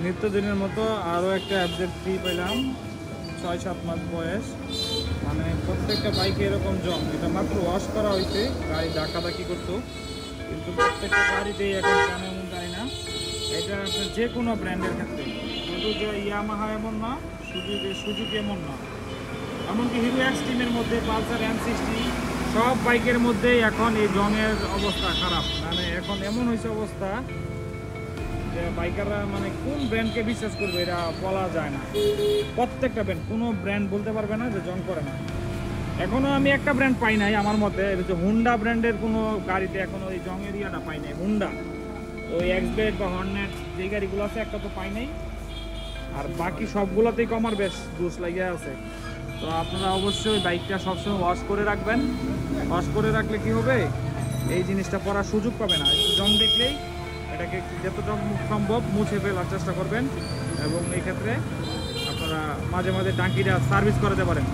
নিত্যদিনের মতো আরও একটা আপডেট ফ্রি পেলাম, 6-7 মাস বয়স। মানে প্রত্যেকটা বাইকে এরকম জং, এটা মাত্র ওয়াশ করা হয়েছে, গাড়ি ধাক্কাধাক্কি করতো, কিন্তু প্রত্যেকটা গাড়িতেই এখন কেন এমন জানি না। এটা আপনার যে কোনো ব্র্যান্ডের ক্ষেত্রে, শুধু যে ইয়ামাহা এমন না, শুধু যে সুজুকি এমন না, এমনকি হিরো এক্সট্রিমের মধ্যে পালসার M60 সব বাইকের মধ্যেই এখন এই জংয়ের অবস্থা খারাপ। মানে এখন এমন হয়েছে অবস্থা যে বাইকাররা মানে কোন ব্র্যান্ডকে বিশ্বাস করবে এটা বলা যায় না। প্রত্যেকটা ব্র্যান্ড, কোনো ব্র্যান্ড বলতে পারবে না যে জং করে না। এখনও আমি একটা ব্র্যান্ড পাই নাই আমার মতে, এটা হচ্ছে হুন্ডা ব্র্যান্ডের কোনো গাড়িতে এখনও এই জংয়ের ইয়াটা পাই নাই। হুন্ডা ওই এক্সব্লেড বা হর্নেট যে গাড়িগুলো আছে একটা তো পাই নাই, আর বাকি সবগুলোতেই কমার বেশ দোষ লাগিয়ে আছে। তো আপনারা অবশ্যই বাইকটা সবসময় ওয়াশ করে রাখবেন। ওয়াশ করে রাখলে কি হবে, এই জিনিসটা পড়ার সুযোগ পাবে না। একটু জং দেখলেই এটাকে যতটা সম্ভব মুছে ফেলার চেষ্টা করবেন, এবং এই ক্ষেত্রে আপনারা মাঝে মাঝে টাঙ্কিটা সার্ভিস করাতে পারেন।